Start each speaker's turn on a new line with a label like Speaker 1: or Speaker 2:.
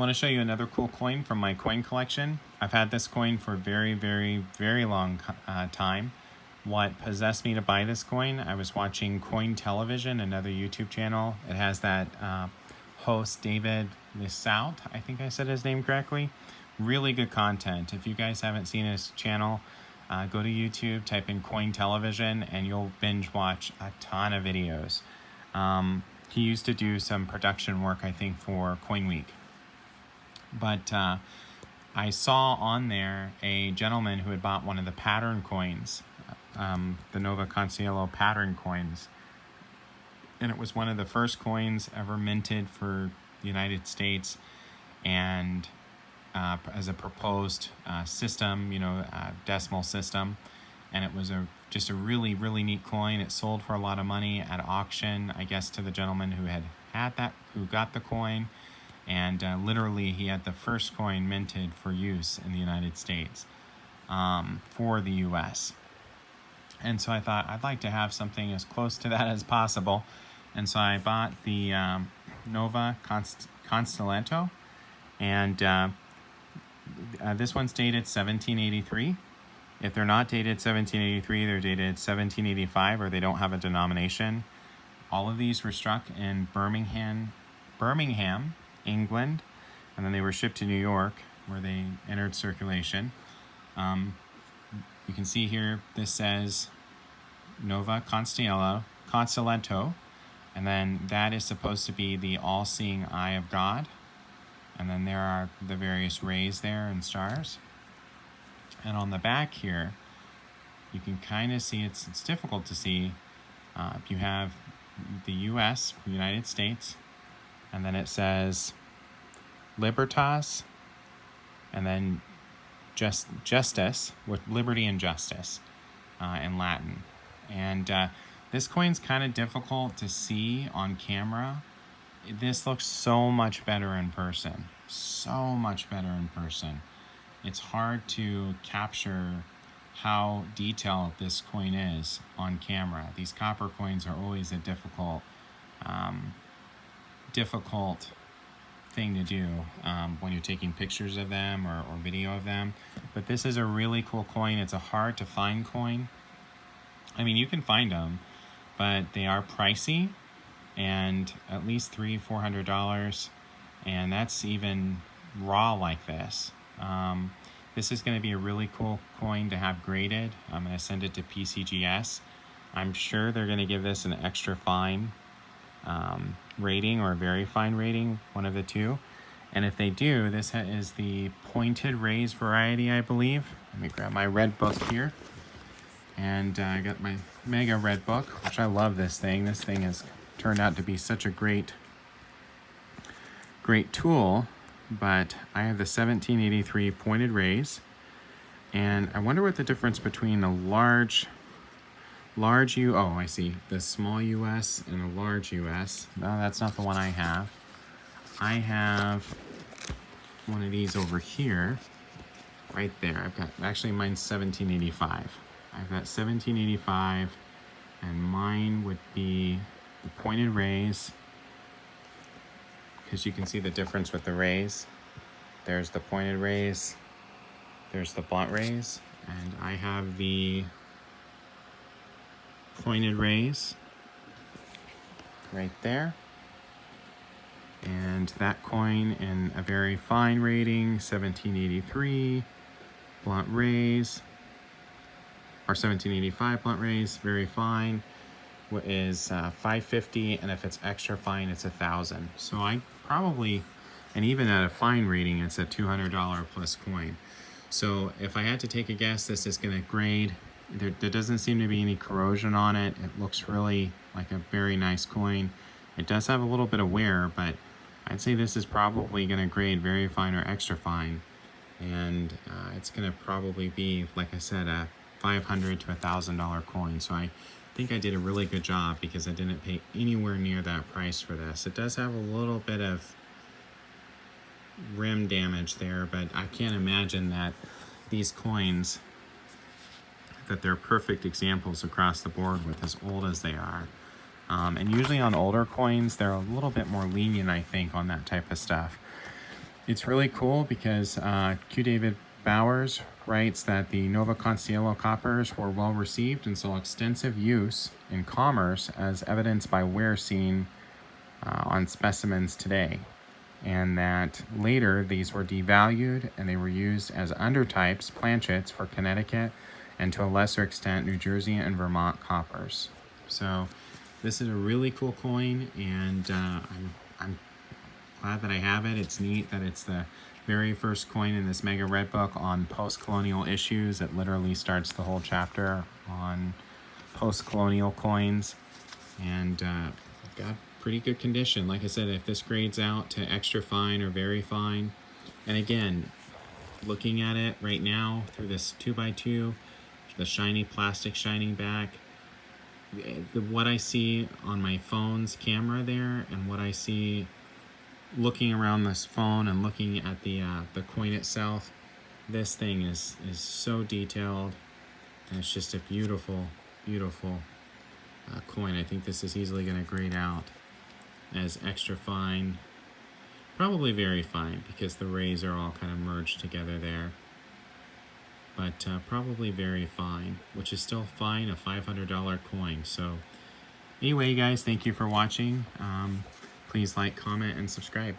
Speaker 1: want to show you another cool coin from my coin collection. I've had this coin for a very, very, very long time. What possessed me to buy this coin, I was watching Coin Television, another YouTube channel. It has that host, David Lissout, I think I said his name correctly. Really good content. If you guys haven't seen his channel, go to YouTube, type in Coin Television, and you'll binge watch a ton of videos. He used to do some production work, I think, for Coin Week. But I saw on there a gentleman who had bought one of the pattern coins, the Nova Constello pattern coins. And it was one of the first coins ever minted for the United States, and as a proposed system, decimal system. And it was just a really, really neat coin. It sold for a lot of money at auction, I guess, to the gentleman who who got the coin. And literally, he had the first coin minted for use in the United States for the U.S. And so I thought I'd like to have something as close to that as possible. And so I bought the Nova Constello, and this one's dated 1783. If they're not dated 1783, they're dated 1785, or they don't have a denomination. All of these were struck in Birmingham, England, and then they were shipped to New York, where they entered circulation. You can see here, this says Nova Constello, and then that is supposed to be the all-seeing eye of God. And then there are the various rays there and stars. And on the back here, you can kind of see, it's difficult to see. You have the U.S., United States, and then it says Libertas, and then justice, with liberty and justice in Latin. And this coin's kind of difficult to see on camera. This looks so much better in person. So much better in person. It's hard to capture how detailed this coin is on camera. These copper coins are always a difficult thing to do when you're taking pictures of them or video of them. But this is a really cool coin. It's a hard to find coin. I mean, you can find them, but they are pricey, and at least $300-400, and that's even raw like this. This is going to be a really cool coin to have graded. I'm going to send it to PCGS. I'm sure they're going to give this an extra fine rating or a very fine rating, one of the two. And if they do, this is the pointed rays variety, I believe. Let me grab my red book here. And I got my mega red book, which I love this thing. This thing has turned out to be such a great tool. But I have the 1783 pointed rays. And I wonder what the difference between the large U, oh, I see, the small US and the large US. No, that's not the one I have. I have one of these over here, right there. I've got, actually mine's 1785. I've got 1785, and mine would be the pointed rays, because you can see the difference with the rays. There's the pointed rays, there's the blunt rays, and I have the pointed rays right there. And that coin in a very fine rating, 1783 blunt rays, or 1785 blunt rays, very fine, is $550, and if it's extra fine, it's $1,000. So I probably, and even at a fine rating, it's a $200 plus coin. So if I had to take a guess, this is going to grade. There doesn't seem to be any corrosion on it. It looks really like a very nice coin. It does have a little bit of wear, but I'd say this is probably going to grade very fine or extra fine. And it's going to probably be, like I said, a $500 to $1,000 coin. So I think I did a really good job because I didn't pay anywhere near that price for this. It does have a little bit of rim damage there, but I can't imagine that these coins, that they're perfect examples across the board with as old as they are. And usually on older coins, they're a little bit more lenient, I think, on that type of stuff. It's really cool because Q. David Bowers writes that the Nova Constello coppers were well received and saw extensive use in commerce, as evidenced by wear seen on specimens today, and that later these were devalued and they were used as undertypes, planchets, for Connecticut and to a lesser extent New Jersey and Vermont coppers. So this is a really cool coin, and I'm glad that I have it. It's neat that it's the very first coin in this mega red book on post-colonial issues. It literally starts the whole chapter on post-colonial coins, and got pretty good condition. Like I said, if this grades out to extra fine or very fine, and again, looking at it right now through this 2x2, the shiny plastic shining back, what I see on my phone's camera there and what I see looking around this phone and looking at the coin itself, this thing is so detailed, and it's just a beautiful, beautiful coin. I think this is easily going to grade out as extra fine, probably very fine because the rays are all kind of merged together there, but probably very fine, which is still fine, a $500 coin. So anyway, guys, thank you for watching. Please like, comment, and subscribe.